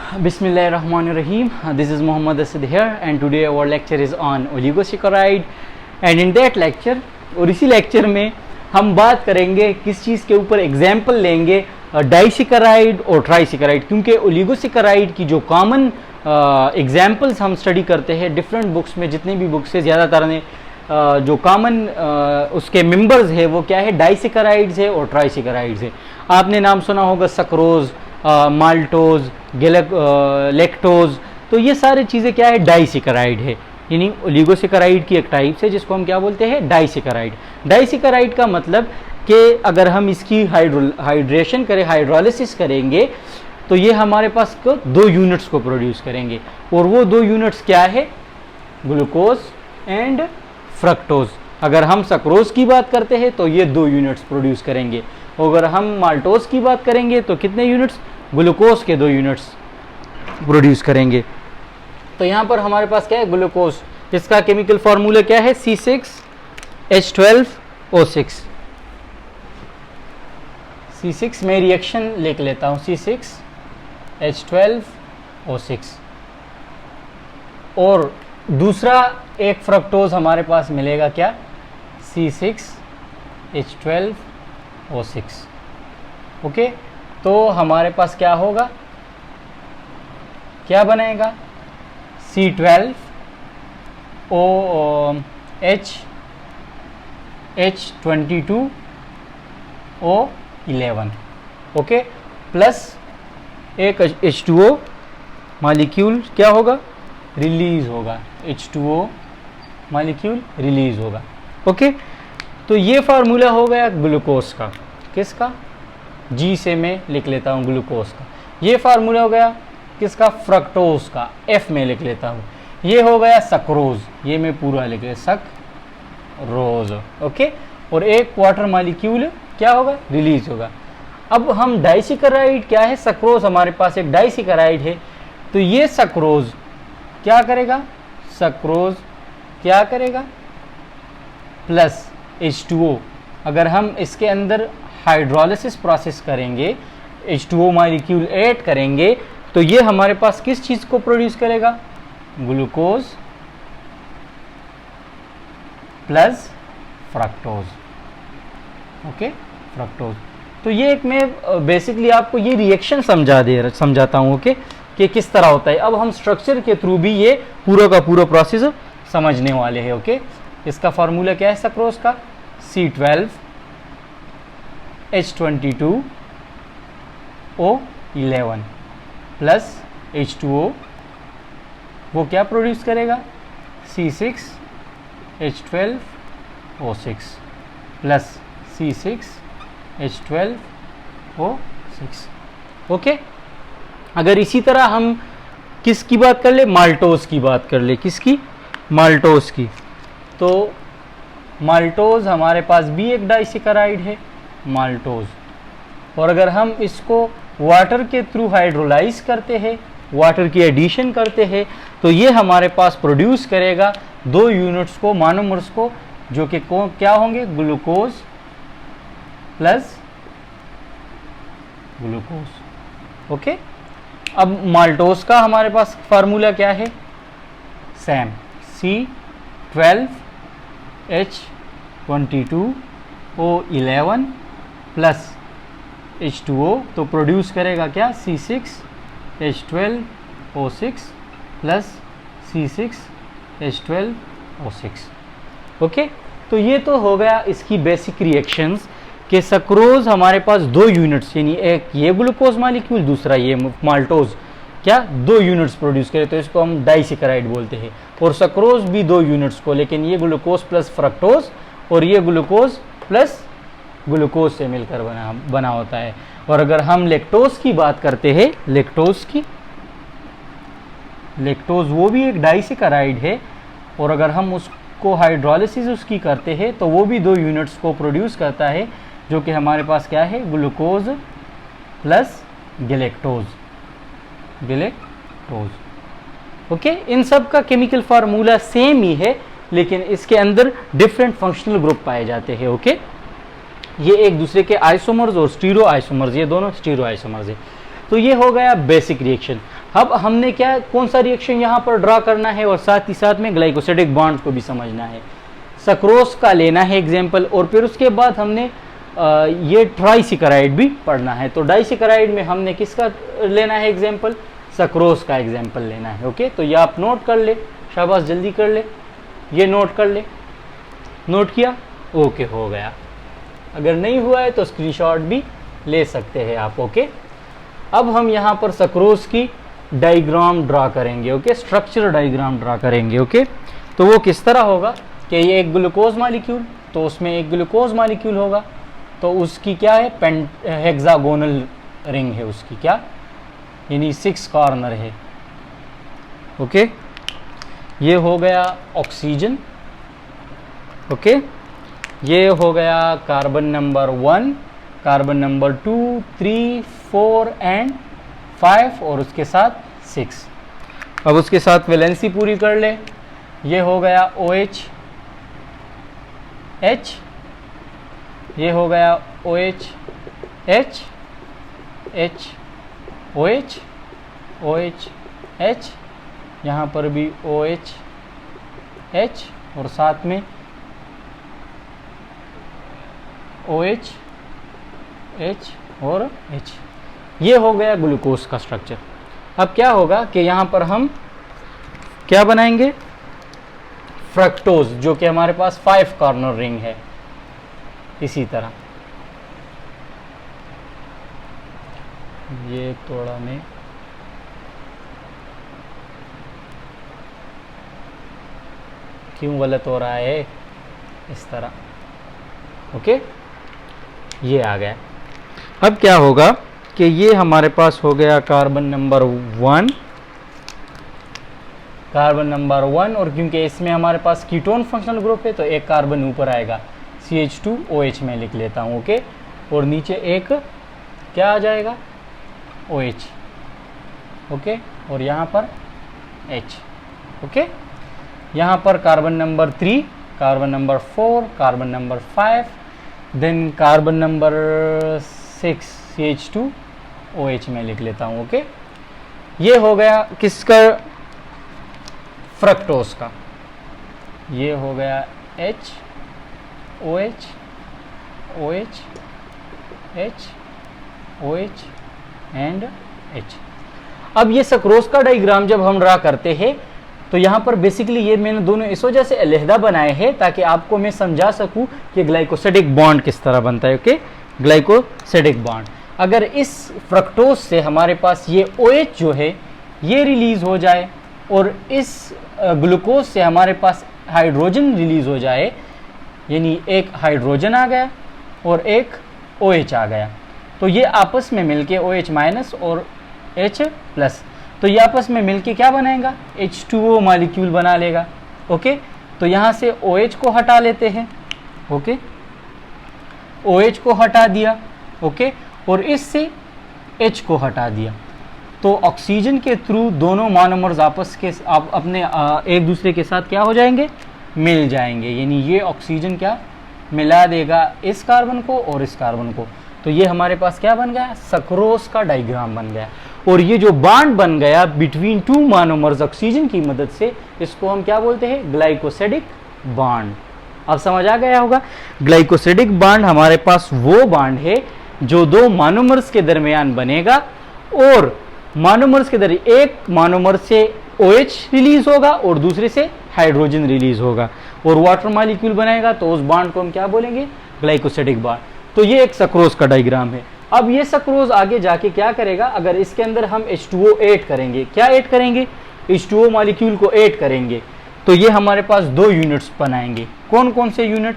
Bismillahirrahmanirrahim. This is Muhammad Asad here, and today our lecture is on oligosaccharide. And in that lecture, और इसी lecture में हम बात करेंगे किस चीज़ के ऊपर एग्जाम्पल लेंगे, डाइसेकेराइड और ट्राइसेकेराइड, क्योंकि ओलिगोसेकेराइड की जो कॉमन एग्जाम्पल्स हम स्टडी करते हैं डिफरेंट बुक्स में, जितनी भी बुक्स है ज़्यादातर ने जो कॉमन उसके मेंबर्स है वो क्या है, डाइसेकेराइड्स है और ट्राइसेकेराइड्स है। आपने नाम सुना होगा सक्रोज, माल्टोज, लैक्टोज, तो ये सारी चीज़ें क्या है, डाइसेकेराइड है, यानी ओलिगोसेकेराइड की एक टाइप है जिसको हम क्या बोलते हैं, डाइसेकेराइड। डाइसेकेराइड का मतलब कि अगर हम इसकी हाइड्रेशन करें, हाइड्रोलिसिस करेंगे, तो ये हमारे पास को 2 यूनिट्स को प्रोड्यूस करेंगे, और वो 2 यूनिट्स क्या है, ग्लूकोज एंड फ्रक्टोज। अगर हम सक्रोज की बात करते हैं तो ये 2 यूनिट्स प्रोड्यूस करेंगे, अगर हम माल्टोज की बात करेंगे तो कितने यूनिट्स, ग्लूकोज के 2 यूनिट्स प्रोड्यूस करेंगे। तो यहाँ पर हमारे पास क्या है, ग्लूकोज, इसका केमिकल फार्मूला क्या है, C6H12O6। C6 में रिएक्शन लिख लेता हूँ, C6H12O6, और दूसरा एक फ्रक्टोज हमारे पास मिलेगा क्या, C6H12O6। ओके, तो हमारे पास क्या होगा, क्या बनेगा, C12OH22O11, ओके, प्लस एक H2O मॉलिक्यूल क्या होगा, रिलीज होगा, H2O मॉलिक्यूल रिलीज होगा। ओके, तो ये फार्मूला हो गया ग्लूकोज का, किसका, G से मैं लिख लेता हूँ ग्लूकोज का। ये फार्मूला हो गया किसका, फ्रक्टोज का, F में लिख लेता हूँ। ये हो गया सक्रोज, ये मैं पूरा लिख ले, सक्रोज, ओके, और एक वाटर मॉलिक्यूल क्या होगा, रिलीज होगा। अब हम डाइसेकेराइड क्या है, सक्रोज हमारे पास एक डाइसेकेराइड है, तो ये सक्रोज क्या करेगा, सक्रोज क्या करेगा, प्लस H2O, अगर हम इसके अंदर हाइड्रोलिसिस प्रोसेस करेंगे, H2O मॉलिक्यूल ऐड करेंगे, तो ये हमारे पास किस चीज़ को प्रोड्यूस करेगा, glucose plus fructose, okay, fructose. तो ये एक मैं बेसिकली आपको ये रिएक्शन समझाता हूँ, ओके, कि किस तरह होता है। अब हम स्ट्रक्चर के थ्रू भी ये पूरा का पूरा प्रोसेस समझने वाले हैं, ओके। इसका फार्मूला क्या है सक्रोज का, C12H22O11 प्लस H2O, वो क्या प्रोड्यूस करेगा, C6H12O6 प्लस C6H12O6, ओके। अगर इसी तरह हम किसकी बात कर ले, माल्टोज की बात कर ले, किसकी, माल्टोज की, तो माल्टोज हमारे पास भी एक डाइसेकेराइड है, माल्टोज, और अगर हम इसको वाटर के थ्रू हाइड्रोलाइज करते हैं, वाटर की एडिशन करते हैं, तो ये हमारे पास प्रोड्यूस करेगा 2 यूनिट्स को, मोनोमर्स को, जो कि क्या होंगे, ग्लूकोज प्लस ग्लूकोज, ओके। अब माल्टोज का हमारे पास फार्मूला क्या है, सेम, C12H22O11 प्लस H2O, तो प्रोड्यूस करेगा क्या, C6H12O6 प्लस C6H12O6, ओके। तो ये तो हो गया इसकी बेसिक रिएक्शंस कि सक्रोज हमारे पास 2 यूनिट्स, यानी एक ये ग्लूकोज मॉलिक्यूल, दूसरा ये माल्टोज, क्या 2 यूनिट्स प्रोड्यूस करे, तो इसको हम डाइसेकेराइड बोलते हैं। और सक्रोज भी 2 यूनिट्स को, लेकिन ये ग्लूकोज प्लस फ्रक्टोज और ये ग्लूकोज प्लस ग्लूकोज से मिलकर बना होता है। और अगर हम लैक्टोज की बात करते हैं, लैक्टोज वो भी एक डाइसेकेराइड है, और अगर हम उसको हाइड्रोलिसिस उसकी करते हैं तो वो भी 2 यूनिट्स को प्रोड्यूस करता है, जो कि हमारे पास क्या है, ग्लूकोज प्लस गैलेक्टोज, ओके। इन सब का केमिकल फार्मूला सेम ही है, लेकिन इसके अंदर डिफरेंट फंक्शनल ग्रुप पाए जाते हैं, ओके। ये एक दूसरे के आइसोमर्स और स्टीरो आइसोमर्स, ये दोनों स्टीरो आइसोमर्स है। तो ये हो गया बेसिक रिएक्शन। अब हमने क्या कौन सा रिएक्शन यहाँ पर ड्रा करना है और साथ ही साथ में ग्लाइकोसिडिक बॉन्ड को भी समझना है। सक्रोज का लेना है एग्जाम्पल, और फिर उसके बाद हमने ये ट्राइसेकेराइड भी पढ़ना है। तो डाइसेकेराइड में हमने किसका लेना है एग्जाम्पल, सक्रोज का एग्जाम्पल लेना है। ओके, तो ये आप नोट कर ले, शाबाश जल्दी कर ले, ये नोट कर ले। नोट किया? ओके, हो गया। अगर नहीं हुआ है तो स्क्रीनशॉट भी ले सकते हैं आप। ओके, अब हम यहाँ पर सक्रोज की डायग्राम ड्रा करेंगे। ओके, स्ट्रक्चर डायग्राम ड्रा करेंगे। ओके, तो वो किस तरह होगा कि ये एक ग्लूकोज मॉलिक्यूल, तो उसमें एक ग्लूकोज मॉलिक्यूल होगा, तो उसकी क्या है, हेक्सागोनल रिंग है उसकी, क्या यानी 6 कॉर्नर है। ओके, ये हो गया ऑक्सीजन। ओके, ये हो गया carbon number 1, carbon number 2, 3, 4 and 5 और उसके साथ 6। अब उसके साथ वैलेंसी पूरी कर ले। ये हो गया OH H, ये हो गया OH H H OH OH H, यहाँ पर भी OH H और साथ में OH H और H। ये हो गया ग्लूकोज का स्ट्रक्चर। अब क्या होगा कि यहाँ पर हम क्या बनाएंगे, फ्रक्टोज, जो कि हमारे पास 5 कॉर्नर रिंग है। इसी तरह ये थोड़ा मैं क्यों गलत हो रहा है, इस तरह। ओके, ये आ गया। अब क्या होगा कि ये हमारे पास हो गया कार्बन नंबर 1, कार्बन नंबर 1, और क्योंकि इसमें हमारे पास कीटोन फंक्शनल ग्रुप है तो एक कार्बन ऊपर आएगा, CH2OH में लिख लेता हूँ। ओके, और नीचे एक क्या आ जाएगा, OH। ओके, और यहाँ पर H। ओके, यहाँ पर carbon number 3, carbon number 4, carbon number 5, then carbon number 6 CH2OH में लिख लेता हूँ। ओके, ये हो गया किसका, फ्रक्टोज का। ये हो गया H OH OH H OH and H। अब ये सक्रोज का डायग्राम जब हम ड्रा करते हैं तो यहाँ पर बेसिकली ये मैंने दोनों इस वजह से अलहदा बनाए हैं ताकि आपको मैं समझा सकूँ कि ग्लाइकोसिडिक बॉन्ड किस तरह बनता है। ओके, ग्लाइकोसिडिक बॉन्ड, अगर इस फ्रक्टोज से हमारे पास ये OH जो है ये रिलीज हो जाए और इस ग्लूकोज से हमारे पास हाइड्रोजन रिलीज हो जाए, यानी एक हाइड्रोजन आ गया और एक OH आ गया, तो ये आपस में मिलके OH माइनस और H प्लस, तो ये आपस में मिलके क्या बनाएगा, H2O मॉलिक्यूल बना लेगा। ओके, तो यहाँ से OH को हटा लेते हैं। ओके, OH को हटा दिया। ओके, और इससे H को हटा दिया, तो ऑक्सीजन के थ्रू दोनों मोनोमर्स आपस के अपने एक दूसरे के साथ क्या हो जाएंगे, मिल जाएंगे, यानी ये ऑक्सीजन क्या मिला देगा इस कार्बन को और इस कार्बन को। तो ये हमारे पास क्या बन गया, सक्रोज का डायग्राम बन गया। और ये जो बॉन्ड बन गया बिटवीन 2 मोनोमर्स ऑक्सीजन की मदद से, इसको हम क्या बोलते हैं, ग्लाइकोसिडिक बॉन्ड। अब समझ आ गया होगा, ग्लाइकोसिडिक बॉन्ड हमारे पास वो बॉन्ड है जो 2 मोनोमर्स के दरमियान बनेगा और मोनोमर्स के दरमियान एक मोनोमर से OH रिलीज होगा और दूसरे से हाइड्रोजन रिलीज होगा और वाटर मॉलिक्यूल बनेगा, तो उस बॉन्ड को हम क्या बोलेंगे, ग्लाइकोसिडिक बॉन्ड। तो ये एक सक्रोज का डायग्राम है। अब ये सक्रोज आगे जाके क्या करेगा, अगर इसके अंदर हम H2O ऐड करेंगे, क्या ऐड करेंगे, H2O मॉलिक्यूल को ऐड करेंगे, तो ये हमारे पास 2 यूनिट्स बनाएंगे। कौन कौन से यूनिट,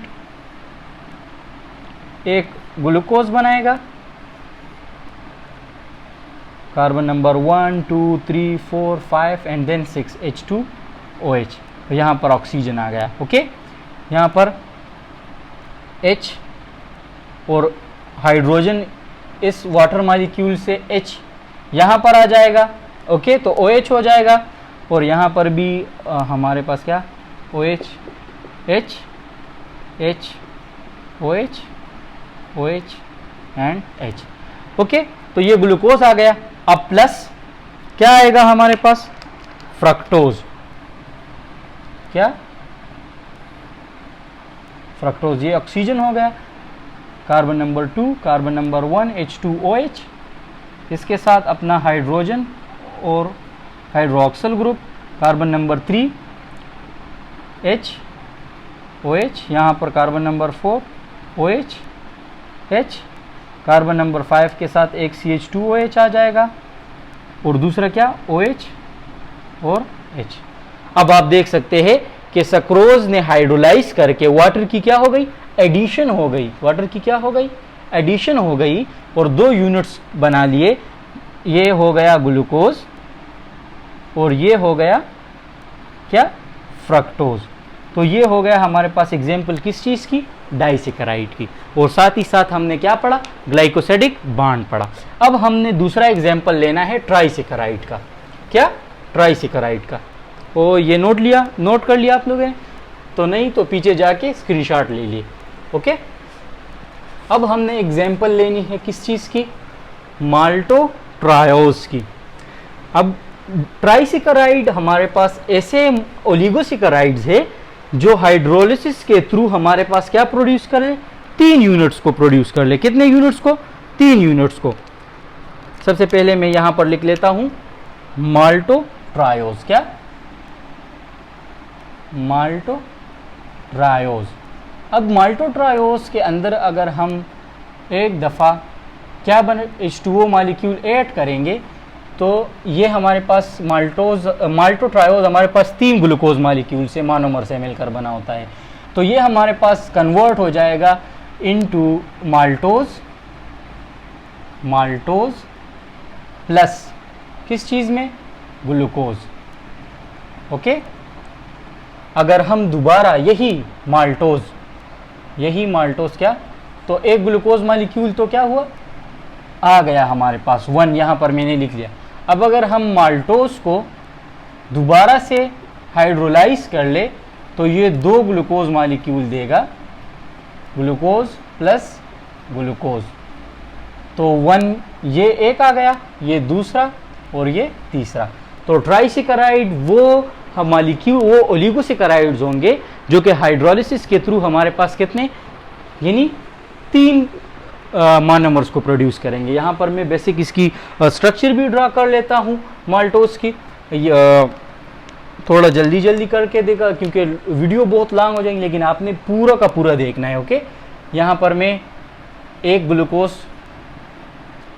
एक ग्लूकोज बनाएगा, carbon number 1 2 3 4 5 and then 6 H2OH, तो यहाँ पर ऑक्सीजन आ गया। ओके, यहाँ पर H और हाइड्रोजन इस वाटर मॉलिक्यूल से H यहाँ पर आ जाएगा। ओके, तो OH हो जाएगा और यहाँ पर भी हमारे पास क्या, OH H H OH OH and H। Okay, तो ये ग्लूकोज आ गया। अब प्लस क्या आएगा हमारे पास, फ्रक्टोज, क्या फ्रक्टोज, ये ऑक्सीजन हो गया, carbon number 2, carbon number 1 H2OH, इसके साथ अपना हाइड्रोजन और hydroxyl group, carbon number 3 HOH, यहाँ पर carbon number 4 OH H, carbon number 5 के साथ एक CH2OH आ जाएगा और दूसरा क्या OH और H। अब आप देख सकते हैं कि सक्रोज ने हाइड्रोलाइज करके वाटर की क्या हो गई, एडिशन हो गई, वाटर की क्या हो गई, एडिशन हो गई और 2 यूनिट्स बना लिए, ये हो गया ग्लूकोज और ये हो गया क्या, फ्रक्टोज। तो ये हो गया हमारे पास एग्जाम्पल किस चीज़ की, डाइसेकेराइड की, और साथ ही साथ हमने क्या पढ़ा, ग्लाइकोसिडिक बॉन्ड पढ़ा। अब हमने दूसरा एग्जाम्पल लेना है ट्राइसेकेराइड का, क्या, ट्राइसेकेराइड का। ओ ये नोट लिया, नोट कर लिया आप लोगों ने, तो नहीं तो पीछे जाके स्क्रीनशॉट ले लिए, ओके। अब हमने एग्जाम्पल लेनी है किस चीज़ की, माल्टोट्रायोज की। अब ट्राइसेकेराइड हमारे पास ऐसे ओलिगोसेकेराइड्स है जो हाइड्रोलिसिस के थ्रू हमारे पास क्या प्रोड्यूस कर ले, 3 यूनिट्स को प्रोड्यूस कर ले। कितने यूनिट्स को, 3 यूनिट्स को। सबसे पहले मैं यहां पर लिख लेता हूं माल्टोट्रायोज, क्या, माल्टोट्रायोज। अब माल्टोट्रायोज के अंदर अगर हम एक दफ़ा क्या बने, H2O मॉलिक्यूल ऐड करेंगे तो ये हमारे पास माल्टोट्रायोज हमारे पास 3 ग्लूकोज मॉलिक्यूल से मोनोमर से मिलकर बना होता है। तो ये हमारे पास कन्वर्ट हो जाएगा इनटू माल्टोज, माल्टोज प्लस किस चीज़ में, ग्लूकोज, ओके। अगर हम दोबारा यही माल्टोज क्या, तो एक ग्लूकोज मॉलिक्यूल तो क्या हुआ, आ गया हमारे पास 1, यहाँ पर मैंने लिख लिया। अब अगर हम माल्टोज को दोबारा से हाइड्रोलाइज कर ले तो ये 2 ग्लूकोज मॉलिक्यूल देगा, ग्लूकोज प्लस ग्लूकोज, तो 1 ये एक आ गया, ये दूसरा और ये तीसरा। तो ट्राइसेकेराइड वो मॉलिक्यूल, वो ओलिगोसेकेराइड्स होंगे जो कि हाइड्रोलिसिस के थ्रू हमारे पास कितने, यानी 3 मोनोमर्स को प्रोड्यूस करेंगे। यहाँ पर मैं बेसिक इसकी स्ट्रक्चर भी ड्रा कर लेता हूँ माल्टोज की, थोड़ा जल्दी करके देखा क्योंकि वीडियो बहुत लॉन्ग हो जाएंगे, लेकिन आपने पूरा का पूरा देखना है, ओके। यहाँ पर मैं एक ग्लूकोज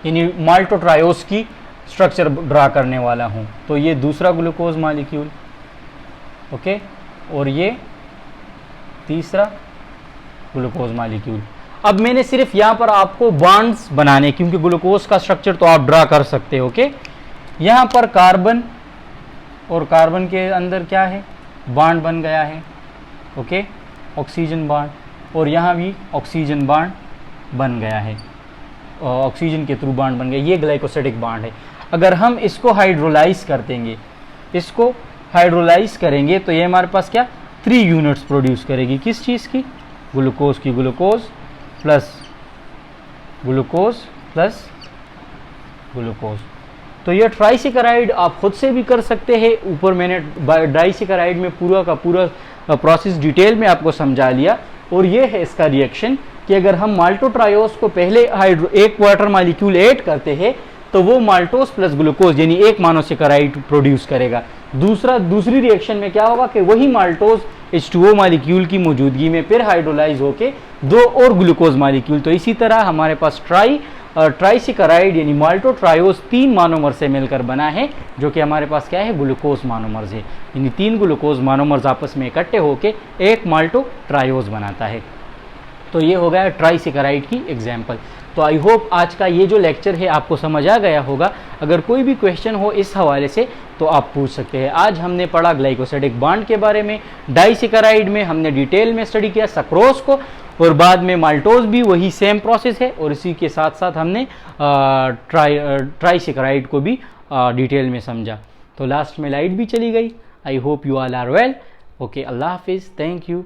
यानी माल्टोट्रायोज की स्ट्रक्चर ड्रा करने वाला हूँ। तो ये दूसरा ग्लूकोज मॉलिक्यूल, ओके, और ये तीसरा ग्लूकोज मॉलिक्यूल। अब मैंने सिर्फ यहाँ पर आपको बॉन्ड्स बनाने, क्योंकि ग्लूकोज का स्ट्रक्चर तो आप ड्रा कर सकते हो, ओके। यहाँ पर कार्बन और कार्बन के अंदर क्या है, बॉन्ड बन गया है, ओके, ऑक्सीजन बॉन्ड, और यहाँ भी ऑक्सीजन बॉन्ड बन गया है, ऑक्सीजन के थ्रू बॉन्ड बन गया, ये ग्लाइकोसिडिक बॉन्ड है। अगर हम इसको हाइड्रोलाइज कर देंगे, इसको हाइड्रोलाइज करेंगे तो ये हमारे पास क्या, 3 यूनिट्स प्रोड्यूस करेगी, किस चीज़ की, ग्लूकोज की, glucose plus glucose plus glucose. तो ये ट्राइसेकेराइड आप खुद से भी कर सकते हैं। ऊपर मैंने डाइसेकेराइड में पूरा का पूरा प्रोसेस डिटेल में आपको समझा लिया। और ये है इसका रिएक्शन कि अगर हम माल्टोट्रायोज को पहले एक वाटर मॉलिक्यूल ऐड करते हैं तो वो माल्टोज प्लस ग्लूकोज यानी एक मोनोसेकेराइड प्रोड्यूस करेगा। दूसरी रिएक्शन में क्या होगा कि वही माल्टोज H2O मॉलिक्यूल की मौजूदगी में फिर हाइड्रोलाइज होके 2 और ग्लूकोज मॉलिक्यूल। तो इसी तरह हमारे पास ट्राइसेकेराइड यानी माल्टोट्रायोज 3 मोनोमर से मिलकर बना है, जो कि हमारे पास क्या है, ग्लूकोज मोनोमर्स है। यानी 3 ग्लूकोज मोनोमर्स आपस में इकट्ठे होके एक माल्टोट्रायोज बनाता है। तो ये हो गया ट्राइसेकेराइड की एग्जाम्पल। तो आई होप आज का ये जो लेक्चर है आपको समझ आ गया होगा। अगर कोई भी क्वेश्चन हो इस हवाले से तो आप पूछ सकते हैं। आज हमने पढ़ा ग्लाइकोसिडिक बॉन्ड के बारे में, डाइसेकेराइड में हमने डिटेल में स्टडी किया सक्रोज को, और बाद में माल्टोज भी वही सेम प्रोसेस है, और इसी के साथ साथ हमने ट्राइसेकेराइड को भी डिटेल में समझा। तो लास्ट में लाइट भी चली गई। I hope you all are well. Okay, Allah हाफिज़, थैंक यू।